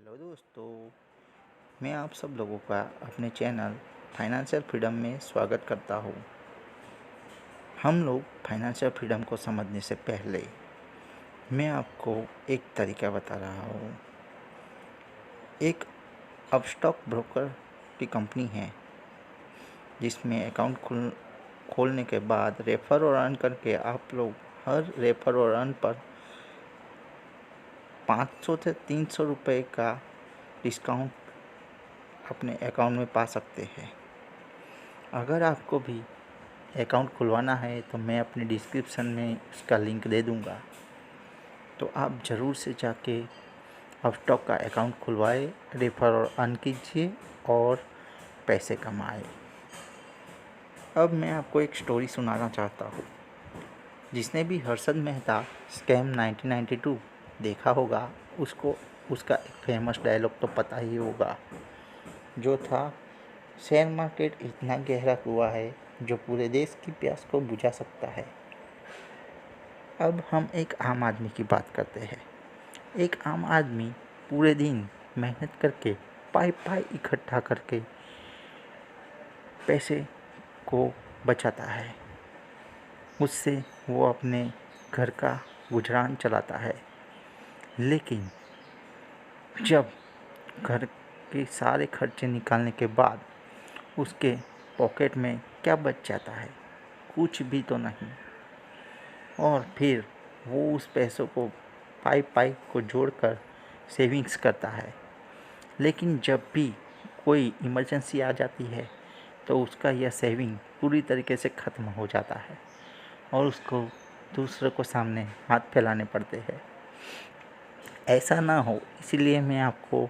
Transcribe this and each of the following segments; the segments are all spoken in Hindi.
हेलो दोस्तों, मैं आप सब लोगों का अपने चैनल फाइनेंशियल फ्रीडम में स्वागत करता हूँ। हम लोग फाइनेंशियल फ्रीडम को समझने से पहले मैं आपको एक तरीका बता रहा हूँ। एक अपस्टॉक ब्रोकर की कंपनी है जिसमें अकाउंट खोलने के बाद रेफर और अर्न करके आप लोग हर रेफर और अर्न पर 500 से 300 रुपये का डिस्काउंट अपने अकाउंट में पा सकते हैं। अगर आपको भी अकाउंट खुलवाना है तो मैं अपने डिस्क्रिप्शन में उसका लिंक दे दूँगा, तो आप ज़रूर से जाके अपस्टॉक का अकाउंट खुलवाए, रेफर और अर्न कीजिए और पैसे कमाए। अब मैं आपको एक स्टोरी सुनाना चाहता हूँ। जिसने भी हर्षद मेहता स्कैम 1992 देखा होगा उसको उसका एक फेमस डायलॉग तो पता ही होगा, जो था, शेयर मार्केट इतना गहरा कुआं है जो पूरे देश की प्यास को बुझा सकता है। अब हम एक आम आदमी की बात करते हैं। एक आम आदमी पूरे दिन मेहनत करके पाई इकट्ठा करके पैसे को बचाता है। उससे वो अपने घर का गुजरान चलाता है। लेकिन जब घर के सारे खर्चे निकालने के बाद उसके पॉकेट में क्या बच जाता है? कुछ भी तो नहीं। और फिर वो उस पैसों को पाई को जोड़कर सेविंग्स करता है। लेकिन जब भी कोई इमरजेंसी आ जाती है तो उसका यह सेविंग पूरी तरीके से ख़त्म हो जाता है और उसको दूसरों को सामने हाथ फैलाने पड़ते हैं। ऐसा ना हो, इसीलिए मैं आपको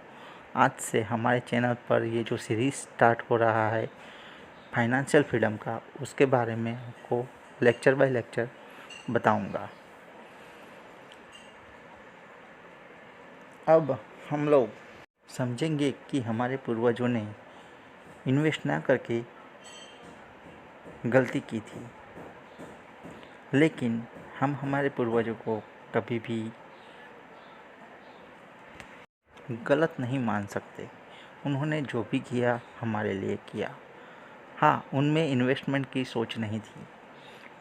आज से हमारे चैनल पर ये जो सीरीज़ स्टार्ट हो रहा है फाइनेंशियल फ्रीडम का, उसके बारे में आपको लेक्चर बाय लेक्चर बताऊंगा। अब हम लोग समझेंगे कि हमारे पूर्वजों ने इन्वेस्ट ना करके गलती की थी, लेकिन हम हमारे पूर्वजों को कभी भी गलत नहीं मान सकते। उन्होंने जो भी किया हमारे लिए किया। हाँ, उनमें इन्वेस्टमेंट की सोच नहीं थी।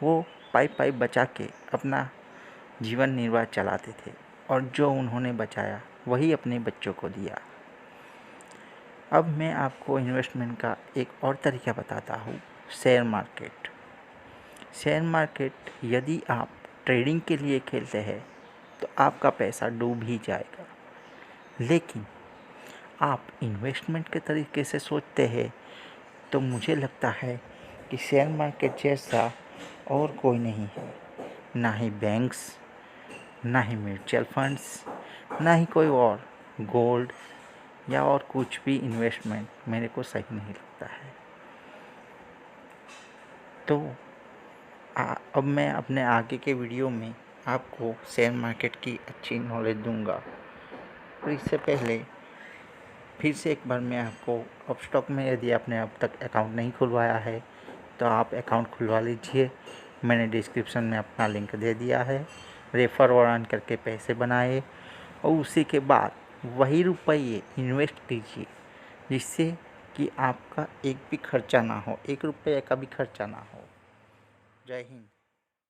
वो पाई बचा के अपना जीवन निर्वाह चलाते थे और जो उन्होंने बचाया वही अपने बच्चों को दिया। अब मैं आपको इन्वेस्टमेंट का एक और तरीका बताता हूँ, शेयर मार्केट। शेयर मार्केट यदि आप ट्रेडिंग के लिए खेलते हैं तो आपका पैसा डूब ही जाएगा। लेकिन आप इन्वेस्टमेंट के तरीके से सोचते हैं तो मुझे लगता है कि शेयर मार्केट जैसा और कोई नहीं है। ना ही बैंक्स, ना ही म्यूचुअल फंड्स, ना ही कोई और गोल्ड या और कुछ भी इन्वेस्टमेंट मेरे को सही नहीं लगता है। तो अब मैं अपने आगे के वीडियो में आपको शेयर मार्केट की अच्छी नॉलेज दूंगा। तो इससे पहले फिर से एक बार मैं आपको अपस्टॉक में यदि आपने अब तक अकाउंट नहीं खुलवाया है तो आप अकाउंट खुलवा लीजिए। मैंने डिस्क्रिप्शन में अपना लिंक दे दिया है। रेफर और अर्न करके पैसे बनाए और उसी के बाद वही रुपये इन्वेस्ट कीजिए, जिससे कि आपका एक भी खर्चा ना हो, 1 रुपये का भी खर्चा ना हो। जय हिंद।